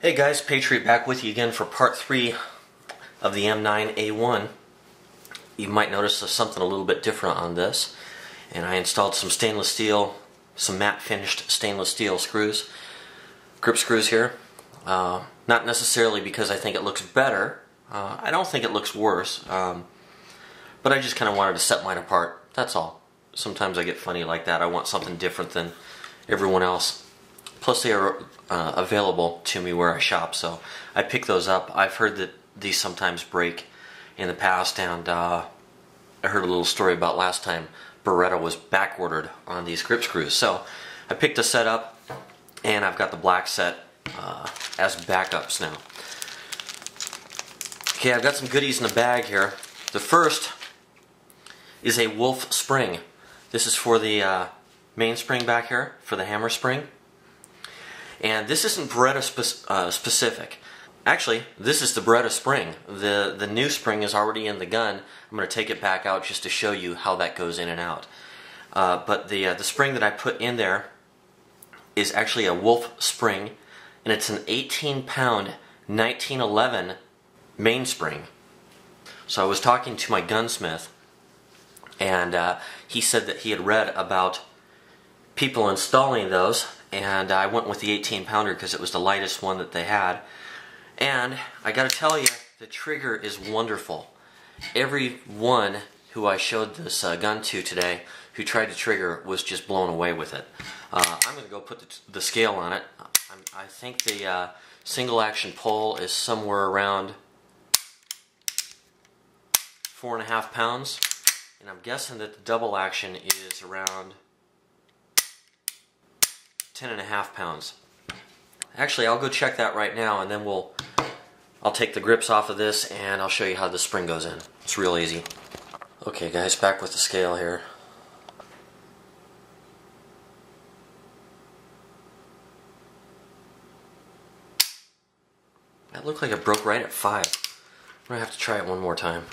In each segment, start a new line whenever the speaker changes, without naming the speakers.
Hey guys, Patriot back with you again for part 3 of the M9A1. You might notice there's something a little bit different on this. And I installed some stainless steel, some matte finished stainless steel screws, grip screws here. Not necessarily because I think it looks better. I don't think it looks worse. But I just kind of wanted to set mine apart. That's all. Sometimes I get funny like that. I want something different than everyone else. Plus they are available to me where I shop, so I pick those up. I've heard that these sometimes break in the past, and I heard a little story about last time Beretta was back ordered on these grip screws. So I picked a set up, and I've got the black set as backups now. Okay, I've got some goodies in the bag here. The first is a Wolff spring. This is for the mainspring back here, for the hammer spring. And this isn't Beretta specific. Actually, this is the Beretta spring. The new spring is already in the gun. I'm going to take it back out just to show you how that goes in and out. But the spring that I put in there is actually a Wolff spring, and it's an 18-pound 1911 mainspring. So I was talking to my gunsmith, and he said that he had read about people installing those, and I went with the 18-pounder because it was the lightest one that they had. And I gotta tell you, the trigger is wonderful. Everyone who I showed this gun to today who tried to trigger was just blown away with it. I'm gonna go put the scale on it. I think the single action pull is somewhere around 4.5 pounds, and I'm guessing that the double action is around 10.5 pounds. Actually, I'll go check that right now, and then I'll take the grips off of this and I'll show you how the spring goes in. It's real easy. Okay guys, back with the scale here. That looked like it broke right at 5. I'm gonna have to try it one more time.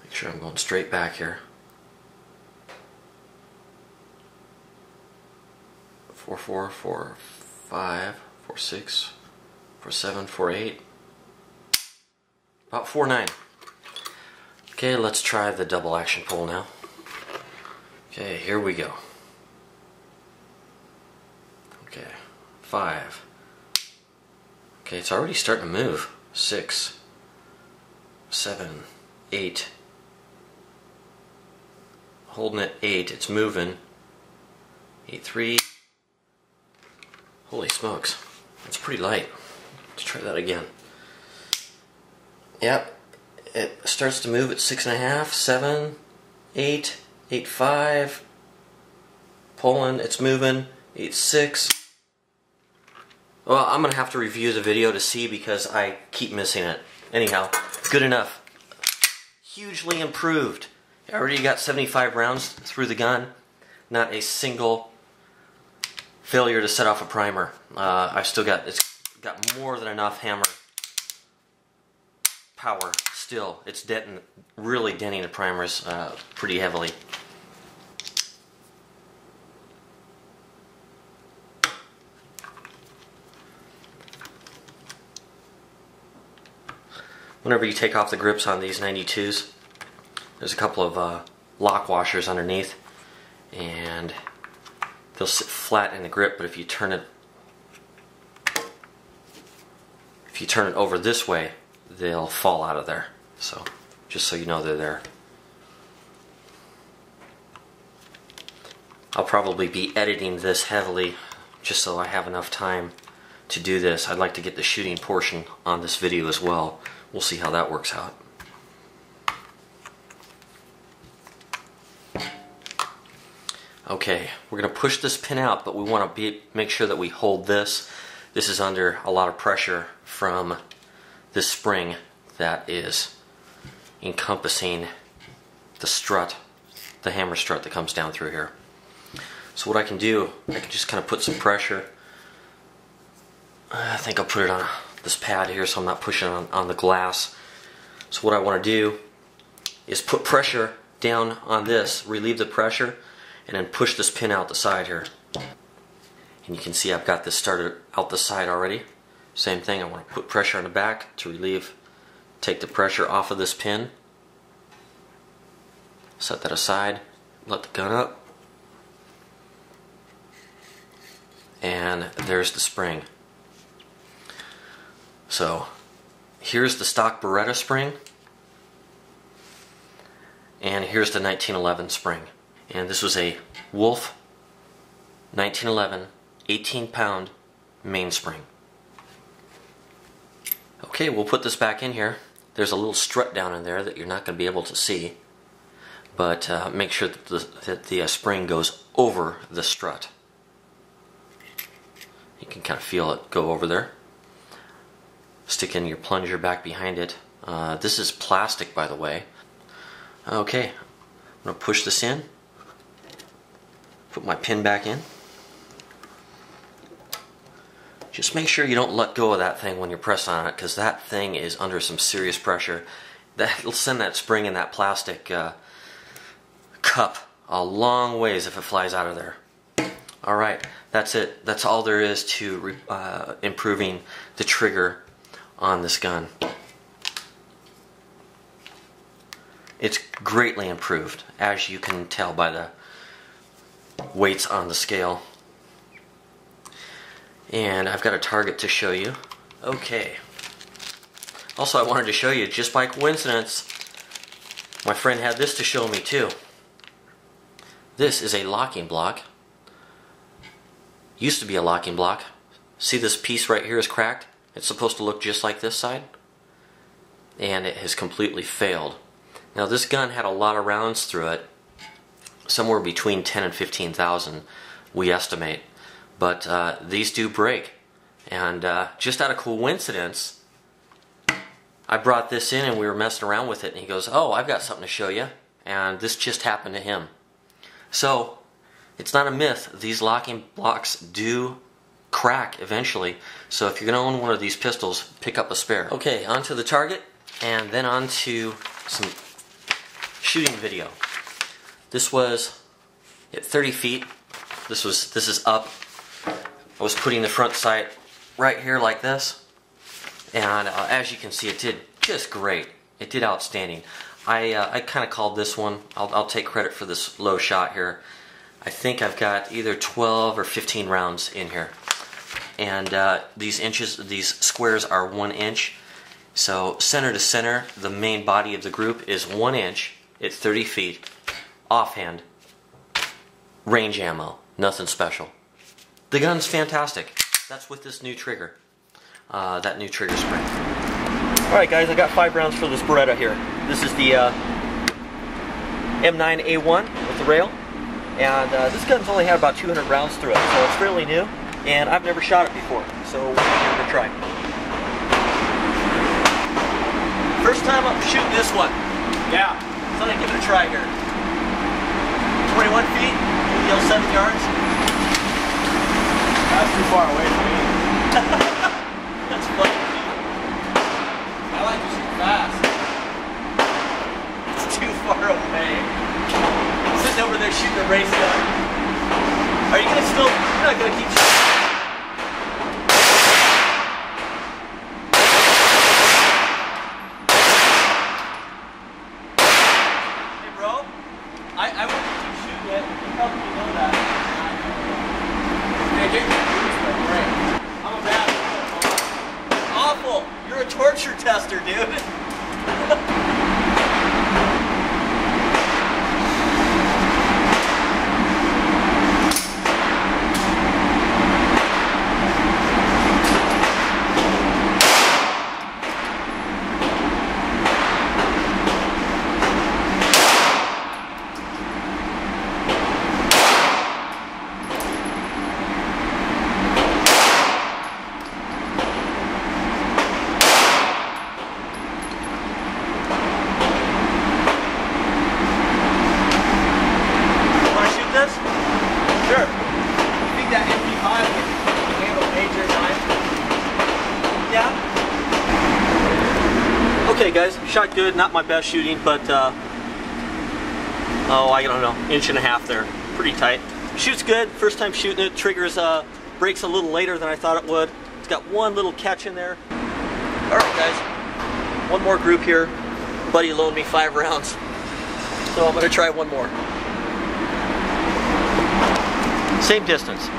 Make sure I'm going straight back here. 4, 4, 4, 5, 4, 6, 4, 7, 4, 8. About 4, 9. Okay, let's try the double action pull now. Okay, here we go. Okay, 5. Okay, it's already starting to move. 6, 7, 8. Holding at 8, it's moving. 8, 3. Holy smokes, that's pretty light. Let's try that again. Yep, it starts to move at 6.5, 7, 8, 8, 5. Pulling, it's moving. 8, 6. Well, I'm gonna have to review the video to see because I keep missing it. Anyhow, good enough. Hugely improved. I already got 75 rounds through the gun. Not a single failure to set off a primer. I've still got, it's got more than enough hammer power still. It's really denting the primers pretty heavily. Whenever you take off the grips on these 92s, there's a couple of lock washers underneath, and they'll sit flat in the grip, but if you turn it over this way, they'll fall out of there. So, just so you know they're there. I'll probably be editing this heavily just so I have enough time to do this. I'd like to get the shooting portion on this video as well. We'll see how that works out. Okay, we're going to push this pin out, but we want to make sure that we hold this. This is under a lot of pressure from this spring that is encompassing the strut, the hammer strut that comes down through here. So what I can do, I can just kind of put some pressure. I think I'll put it on this pad here so I'm not pushing on the glass. So what I want to do is put pressure down on this, relieve the pressure, and then push this pin out the side here. And you can see I've got this started out the side already. Same thing, I want to put pressure on the back to relieve, take the pressure off of this pin. Set that aside, let the gun up. And there's the spring. So here's the stock Beretta spring, and here's the 1911 spring. And this was a Wolff 1911 18-pound mainspring. Okay, we'll put this back in here. There's a little strut down in there that you're not going to be able to see, but make sure that the spring goes over the strut. You can kind of feel it go over there. Stick in your plunger back behind it. This is plastic, by the way. Okay, I'm going to push this in. Put my pin back in. Just make sure you don't let go of that thing when you press on it, because that thing is under some serious pressure. That'll send that spring in that plastic cup a long ways if it flies out of there. Alright, that's it. That's all there is to improving the trigger on this gun. It's greatly improved, as you can tell by the weights on the scale. And I've got a target to show you. Okay. Also, I wanted to show you, just by coincidence, my friend had this to show me too. This is a locking block. Used to be a locking block. See, this piece right here is cracked? It's supposed to look just like this side. And it has completely failed. Now, this gun had a lot of rounds through it. Somewhere between 10 and 15,000, we estimate. But these do break. And just out of coincidence, I brought this in and we were messing around with it, and he goes, "Oh, I've got something to show you." And this just happened to him. So, it's not a myth. These locking blocks do crack eventually. So if you're going to own one of these pistols, pick up a spare. Okay, onto the target, and then onto some shooting video. This was at 30 feet. This is up. I was putting the front sight right here like this, and as you can see, it did just great. It did outstanding. I kind of called this one. I'll take credit for this low shot here. I think I've got either 12 or 15 rounds in here, and these squares are 1 inch. So center to center, the main body of the group is 1 inch at 30 feet, offhand, range ammo, nothing special. The gun's fantastic. That's with this new trigger, that new trigger spring. Alright guys, I got 5 rounds for this Beretta here. This is the M9A1 with the rail, and this gun's only had about 200 rounds through it, so it's fairly new, and I've never shot it before, so we're going to give it a try. First time I'm shooting this one. Yeah, so I'm going to give it a try here. 21 feet, maybe 7 yards.
That's too far away from me.
That's funny.
I like to shoot fast.
It's too far away. I'm sitting over there shooting a race gun. Are you going to still, you're not going to keep shooting? Hey bro, I wouldn't keep shooting it. You probably know that.
Hey, get me great. I'm a bad one.
Awful. You're a torture tester, dude. Okay guys, shot good, not my best shooting, but oh, I don't know, 1.5 inches there. Pretty tight. Shoots good. First time shooting it. Triggers breaks a little later than I thought it would. It's got one little catch in there. All right, guys. One more group here. Buddy loaned me 5 rounds, so I'm gonna try one more. Same distance.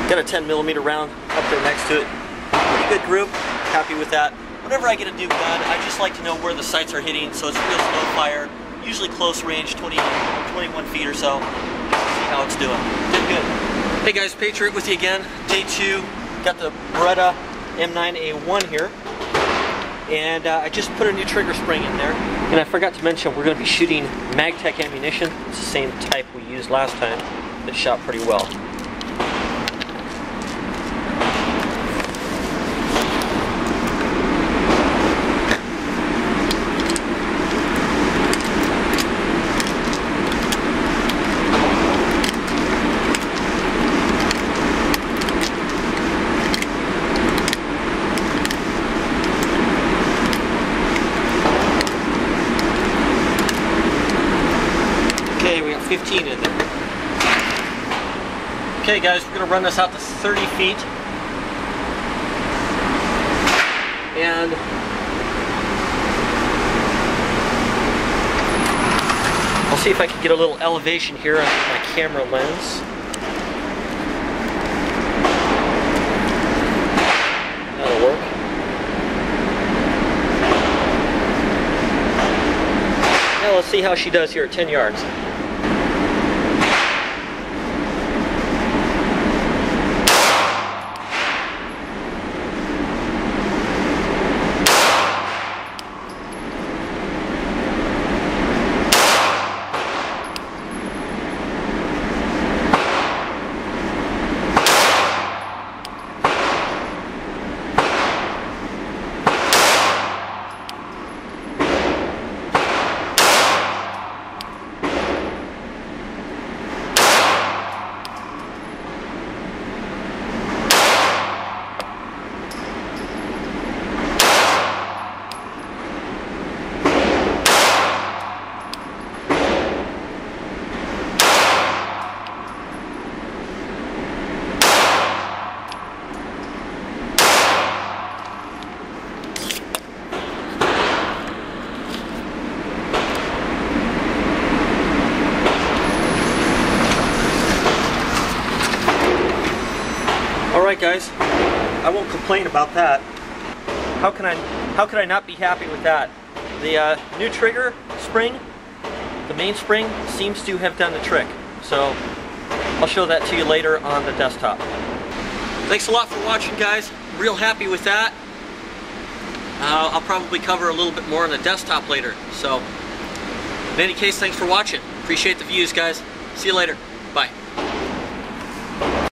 Got a 10mm round up there next to it. Pretty good group, happy with that. Whenever I get a new gun, I just like to know where the sights are hitting, so it's real slow fire, usually close range, 21 feet or so. See how it's doing. Did good. Hey guys, Patriot with you again. Day 2, got the Beretta M9A1 here. And I just put a new trigger spring in there. And I forgot to mention, we're going to be shooting MagTech ammunition. It's the same type we used last time. That shot pretty well. Okay, we got 15 in there. Okay guys, we're going to run this out to 30 feet. And I'll see if I can get a little elevation here on my camera lens. That'll work. Now let's see how she does here at 10 yards. Alright guys, I won't complain about that. How can I not be happy with that? The new trigger spring, the mainspring, seems to have done the trick. So I'll show that to you later on the desktop. Thanks a lot for watching guys. Real happy with that. I'll probably cover a little bit more on the desktop later. So in any case, thanks for watching. Appreciate the views guys. See you later. Bye.